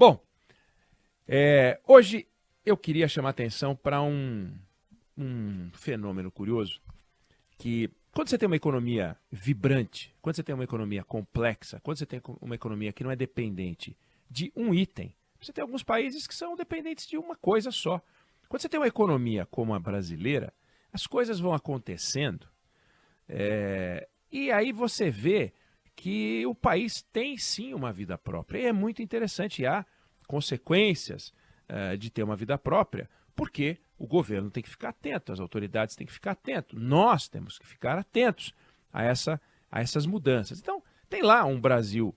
Bom, hoje eu queria chamar atenção para um fenômeno curioso, que quando você tem uma economia vibrante, quando você tem uma economia complexa, quando você tem uma economia que não é dependente de um item, você tem alguns países que são dependentes de uma coisa só. Quando você tem uma economia como a brasileira, as coisas vão acontecendo e aí você vê que o país tem sim uma vida própria. E é muito interessante, há consequências de ter uma vida própria, porque o governo tem que ficar atento, as autoridades têm que ficar atentos, nós temos que ficar atentos a essas mudanças. Então, tem lá um Brasil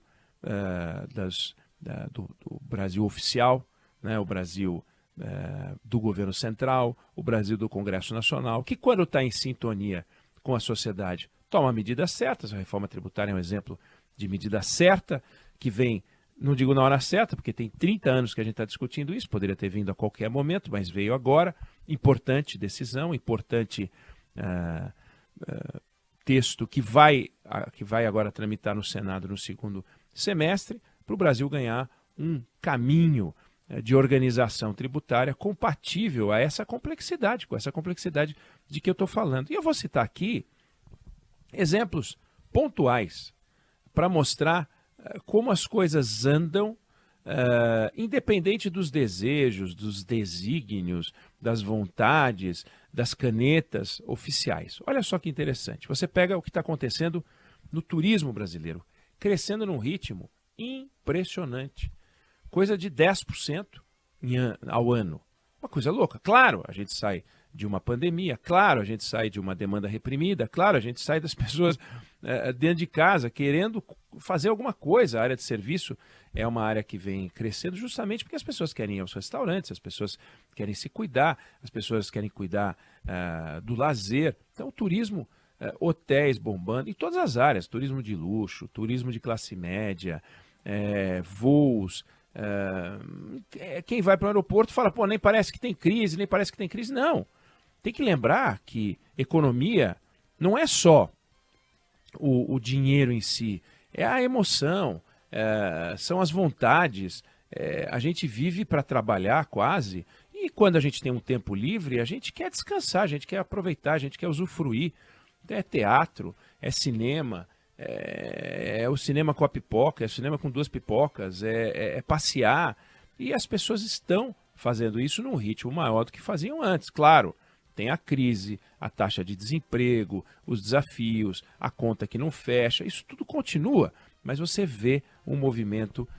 do Brasil oficial, né, o Brasil do governo central, o Brasil do Congresso Nacional, que quando está em sintonia com a sociedade, toma medidas certas. A reforma tributária é um exemplo de medida certa, que vem, não digo na hora certa, porque tem 30 anos que a gente está discutindo isso, poderia ter vindo a qualquer momento, mas veio agora. Importante decisão, importante texto que vai agora tramitar no Senado no segundo semestre, para o Brasil ganhar um caminho de organização tributária compatível a essa complexidade, com essa complexidade de que eu estou falando. E eu vou citar aqui exemplos pontuais para mostrar como as coisas andam, independente dos desejos, dos desígnios, das vontades, das canetas oficiais. Olha só que interessante. Você pega o que está acontecendo no turismo brasileiro, crescendo num ritmo impressionante. Coisa de 10% ao ano. Uma coisa louca. Claro, a gente sai de uma pandemia, claro, a gente sai de uma demanda reprimida, claro, a gente sai das pessoas dentro de casa querendo fazer alguma coisa. A área de serviço é uma área que vem crescendo justamente porque as pessoas querem ir aos restaurantes, as pessoas querem se cuidar, as pessoas querem cuidar do lazer. Então, o turismo, hotéis bombando, em todas as áreas, turismo de luxo, turismo de classe média, voos. Quem vai para o aeroporto fala, pô, nem parece que tem crise, nem parece que tem crise. Não. Tem que lembrar que economia não é só o dinheiro em si, é a emoção, são as vontades. A gente vive para trabalhar quase, e quando a gente tem um tempo livre, a gente quer descansar, a gente quer aproveitar, a gente quer usufruir. É teatro, é cinema, é o cinema com a pipoca, é o cinema com 2 pipocas, é passear. E as pessoas estão fazendo isso num ritmo maior do que faziam antes. Claro, tem a crise, a taxa de desemprego, os desafios, a conta que não fecha, isso tudo continua, mas você vê um movimento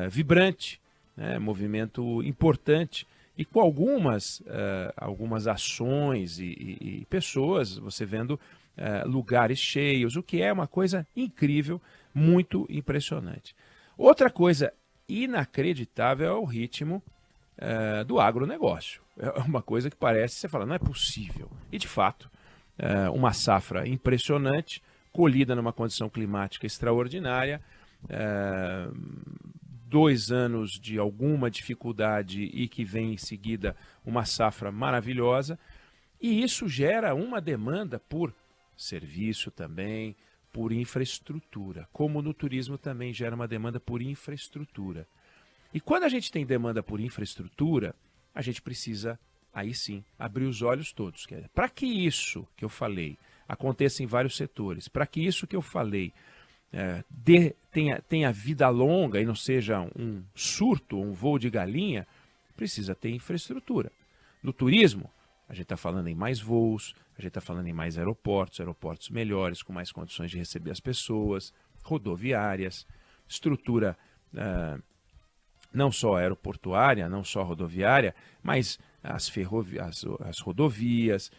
vibrante, né? Movimento importante, e com algumas ações e pessoas, você vendo lugares cheios, o que é uma coisa incrível, muito impressionante. Outra coisa inacreditável é o ritmo do agronegócio. É uma coisa que parece, você fala, não é possível. E de fato, uma safra impressionante, colhida numa condição climática extraordinária, 2 anos de alguma dificuldade e que vem em seguida uma safra maravilhosa, e isso gera uma demanda por serviço também, por infraestrutura, como no turismo também gera uma demanda por infraestrutura. E quando a gente tem demanda por infraestrutura, a gente precisa, aí sim, abrir os olhos todos. Para que isso que eu falei aconteça em vários setores, para que isso que eu falei tenha vida longa e não seja um surto, um voo de galinha, precisa ter infraestrutura. No turismo, a gente está falando em mais voos, a gente está falando em mais aeroportos melhores, com mais condições de receber as pessoas, rodoviárias, estrutura não só aeroportuária, não só rodoviária, mas as rodovias.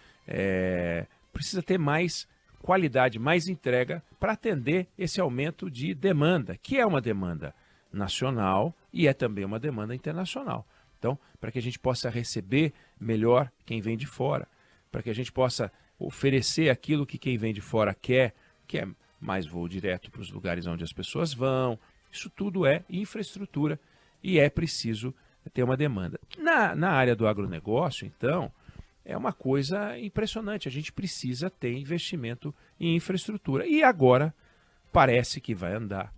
Precisa ter mais qualidade, mais entrega para atender esse aumento de demanda, que é uma demanda nacional e é também uma demanda internacional. Então, para que a gente possa receber melhor quem vem de fora, para que a gente possa oferecer aquilo que quem vem de fora quer, que é mais voo direto para os lugares onde as pessoas vão. Isso tudo é infraestrutura e é preciso ter uma demanda. Na área do agronegócio, então, é uma coisa impressionante. A gente precisa ter investimento em infraestrutura. E agora parece que vai andar.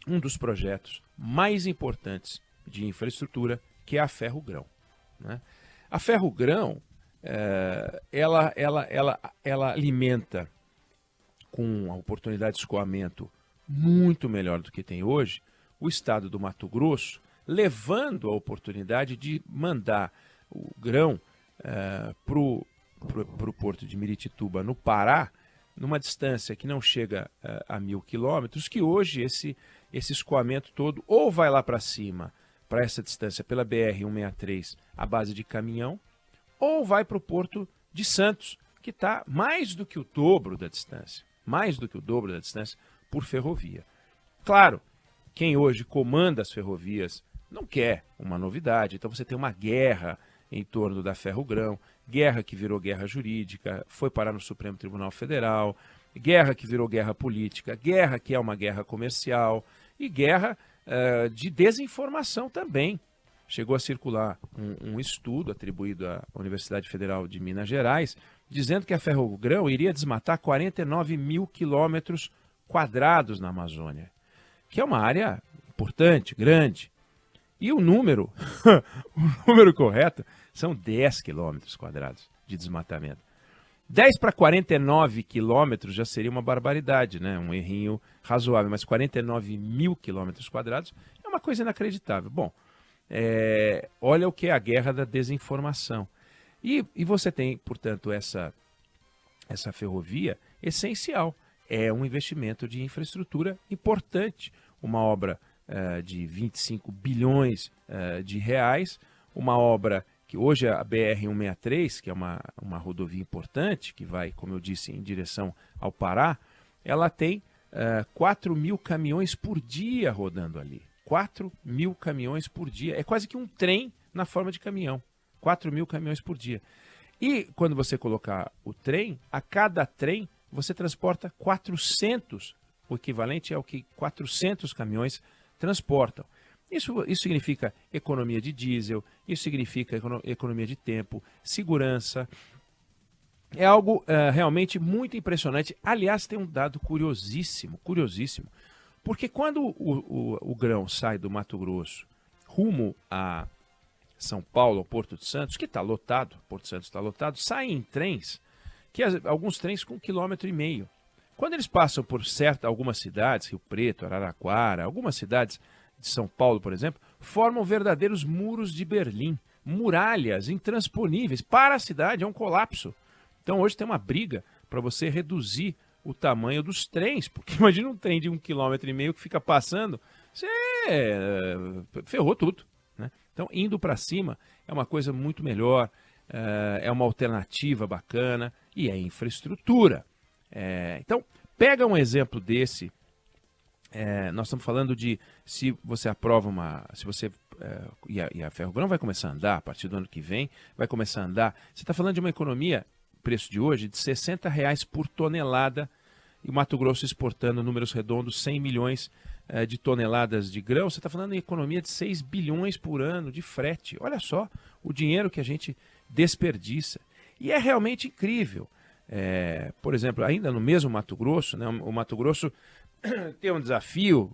um dos projetos mais importantes de infraestrutura, que é a Ferrogrão, né? A Ferrogrão, ela alimenta com a oportunidade de escoamento muito melhor do que tem hoje o estado do Mato Grosso, levando a oportunidade de mandar o grão para o porto de Miritituba, no Pará, numa distância que não chega a 1.000 quilômetros, que hoje esse escoamento todo ou vai lá para cima, para essa distância pela BR-163, à base de caminhão, ou vai para o porto de Santos, que está mais do que o dobro da distância, por ferrovia. Claro, quem hoje comanda as ferrovias não quer uma novidade, então você tem uma guerra em torno da Ferrogrão, guerra que virou guerra jurídica, foi parar no Supremo Tribunal Federal, guerra que virou guerra política, guerra que é uma guerra comercial e guerra de desinformação também. Chegou a circular um estudo atribuído à Universidade Federal de Minas Gerais, dizendo que a Ferrogrão iria desmatar 49.000 quilômetros quadrados na Amazônia, que é uma área importante, grande. E o número, o número correto são 10 quilômetros quadrados de desmatamento. 10 para 49 quilômetros já seria uma barbaridade, né? Um errinho razoável, mas 49.000 quilômetros quadrados é uma coisa inacreditável. Bom, olha o que é a guerra da desinformação. E você tem, portanto, essa ferrovia essencial. É um investimento de infraestrutura importante, uma obra de 25 bilhões de reais, uma obra que hoje é a BR-163, que é uma rodovia importante, que vai, como eu disse, em direção ao Pará, ela tem 4.000 caminhões por dia rodando ali. 4.000 caminhões por dia. É quase que um trem na forma de caminhão. 4.000 caminhões por dia. E quando você colocar o trem, a cada trem você transporta 400, o equivalente ao que 400 caminhões transportam. Isso significa economia de diesel, isso significa economia de tempo, segurança. É algo realmente muito impressionante. Aliás, tem um dado curiosíssimo, porque quando o grão sai do Mato Grosso rumo a São Paulo, ao Porto de Santos, que está lotado, Porto de Santos está lotado, saem em trens, alguns trens com 1,5 km. Quando eles passam por algumas cidades, Rio Preto, Araraquara, algumas cidades de São Paulo, por exemplo, formam verdadeiros muros de Berlim, muralhas intransponíveis para a cidade, é um colapso. Então hoje tem uma briga para você reduzir o tamanho dos trens, porque imagina um trem de 1,5 km que fica passando, você ferrou tudo, né? Então indo para cima é uma coisa muito melhor, é uma alternativa bacana e é infraestrutura. Então pega um exemplo desse. Nós estamos falando de se você aprova e a Ferrogrão vai começar a andar a partir do ano que vem, vai começar a andar. Você está falando de uma economia, preço de hoje, de R$60 por tonelada, e o Mato Grosso exportando, números redondos, 100 milhões de toneladas de grão. Você está falando em economia de 6 bilhões por ano de frete. Olha só o dinheiro que a gente desperdiça. E é realmente incrível. Por exemplo, ainda no mesmo Mato Grosso, né, o Mato Grosso tem um desafio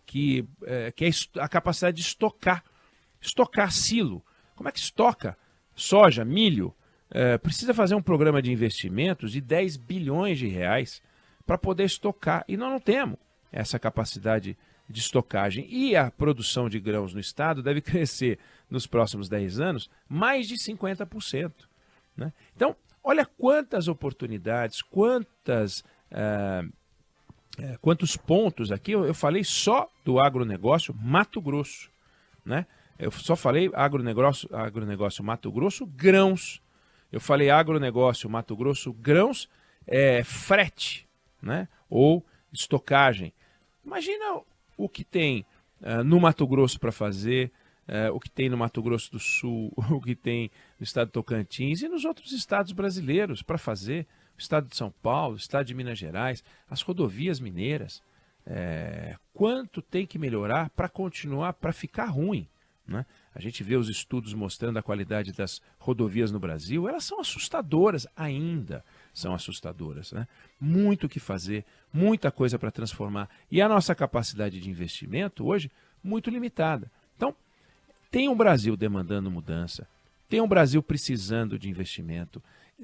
que é a capacidade de estocar silo. Como é que estoca soja, milho? Precisa fazer um programa de investimentos de 10 bilhões de reais para poder estocar. E nós não temos essa capacidade de estocagem. E a produção de grãos no estado deve crescer nos próximos 10 anos mais de 50%. Né? Então, olha quantas oportunidades, quantos pontos aqui. Eu falei só do agronegócio Mato Grosso, né? Eu só falei agronegócio Mato Grosso grãos. Eu falei agronegócio Mato Grosso grãos, frete, né? Ou estocagem. Imagina o que tem no Mato Grosso para fazer, o que tem no Mato Grosso do Sul, o que tem no estado de Tocantins e nos outros estados brasileiros para fazer. O estado de São Paulo, o estado de Minas Gerais, as rodovias mineiras. Quanto tem que melhorar para continuar, para ficar ruim, né? A gente vê os estudos mostrando a qualidade das rodovias no Brasil, elas são assustadoras, ainda são assustadoras, né? Muito o que fazer, muita coisa para transformar. E a nossa capacidade de investimento hoje, muito limitada. Então, tem um Brasil demandando mudança, tem um Brasil precisando de investimento.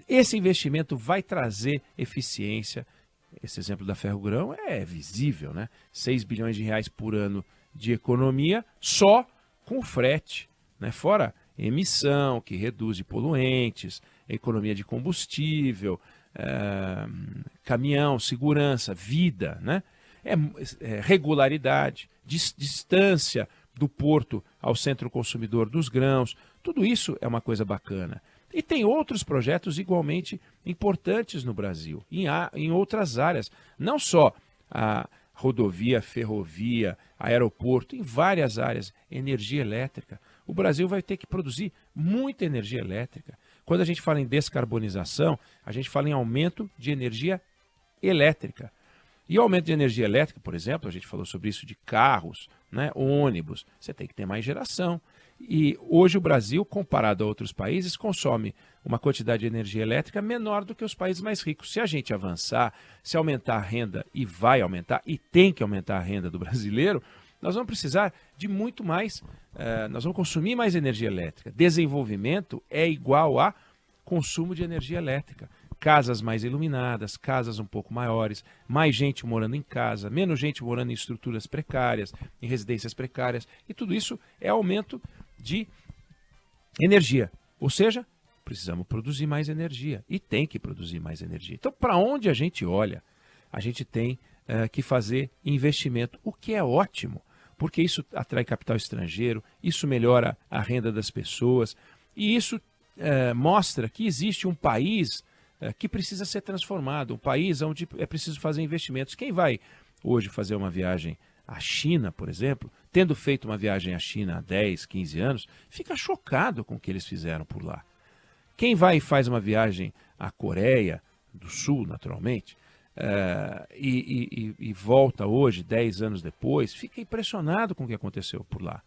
Esse investimento vai trazer eficiência. Esse exemplo da Ferrogrão é visível, né? 6 bilhões de reais por ano de economia só com frete, né? Fora emissão, que reduz de poluentes, economia de combustível, caminhão, segurança, vida, né? Regularidade, distância do porto ao centro consumidor dos grãos, tudo isso é uma coisa bacana. E tem outros projetos igualmente importantes no Brasil, em outras áreas, não só a rodovia, ferrovia, aeroporto, em várias áreas, energia elétrica. O Brasil vai ter que produzir muita energia elétrica. Quando a gente fala em descarbonização, a gente fala em aumento de energia elétrica. E o aumento de energia elétrica, por exemplo, a gente falou sobre isso de carros, né, ônibus, você tem que ter mais geração. E hoje o Brasil, comparado a outros países, consome uma quantidade de energia elétrica menor do que os países mais ricos. Se a gente avançar, se aumentar a renda, e vai aumentar, e tem que aumentar a renda do brasileiro, nós vamos precisar de muito mais, nós vamos consumir mais energia elétrica. Desenvolvimento é igual a consumo de energia elétrica. Casas mais iluminadas, casas um pouco maiores, mais gente morando em casa, menos gente morando em estruturas precárias, em residências precárias. E tudo isso é aumento de energia. Ou seja, precisamos produzir mais energia. E tem que produzir mais energia. Então, para onde a gente olha, a gente tem que fazer investimento, o que é ótimo, porque isso atrai capital estrangeiro, isso melhora a renda das pessoas, e isso mostra que existe um país que precisa ser transformado, um país onde é preciso fazer investimentos. Quem vai hoje fazer uma viagem à China, por exemplo, tendo feito uma viagem à China há 10, 15 anos, fica chocado com o que eles fizeram por lá. Quem vai e faz uma viagem à Coreia do Sul, naturalmente, e volta hoje, 10 anos depois, fica impressionado com o que aconteceu por lá.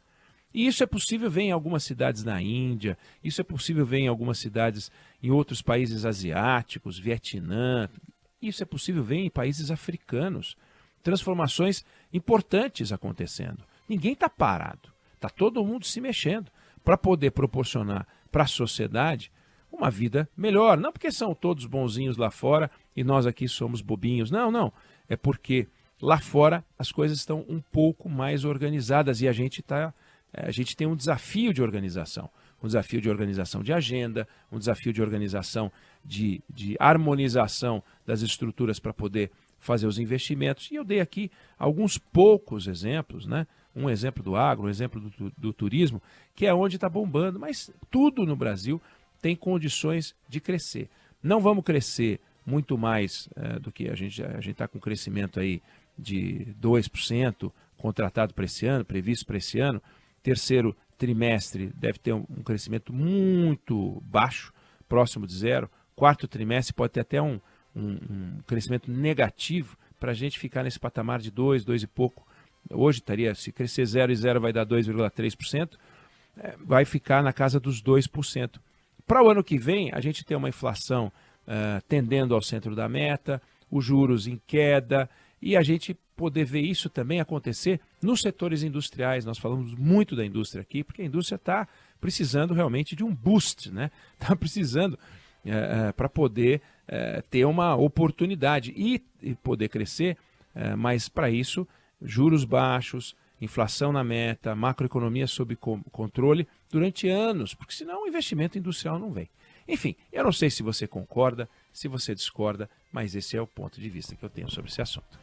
E isso é possível ver em algumas cidades na Índia, isso é possível ver em algumas cidades em outros países asiáticos, Vietnã, isso é possível ver em países africanos. Transformações importantes acontecendo. Ninguém está parado, está todo mundo se mexendo para poder proporcionar para a sociedade uma vida melhor. Não porque são todos bonzinhos lá fora e nós aqui somos bobinhos, não. É porque lá fora as coisas estão um pouco mais organizadas e a gente tem um desafio de organização. Um desafio de organização de agenda, um desafio de organização de harmonização das estruturas para poder fazer os investimentos. E eu dei aqui alguns poucos exemplos, né? Um exemplo do agro, um exemplo do turismo, que é onde está bombando, mas tudo no Brasil tem condições de crescer. Não vamos crescer muito mais do que a gente está com crescimento aí de 2% contratado para esse ano, previsto para esse ano. Terceiro trimestre deve ter um crescimento muito baixo, próximo de zero. Quarto trimestre pode ter até um crescimento negativo para a gente ficar nesse patamar de 2 e pouco. Hoje estaria, se crescer 0 e 0 vai dar 2,3%, vai ficar na casa dos 2%. Para o ano que vem, a gente tem uma inflação tendendo ao centro da meta, os juros em queda, e a gente poder ver isso também acontecer nos setores industriais. Nós falamos muito da indústria aqui, porque a indústria está precisando realmente de um boost, né? Está precisando para poder ter uma oportunidade e poder crescer, mas para isso, juros baixos, inflação na meta, macroeconomia sob controle durante anos, porque senão o investimento industrial não vem. Enfim, eu não sei se você concorda, se você discorda, mas esse é o ponto de vista que eu tenho sobre esse assunto.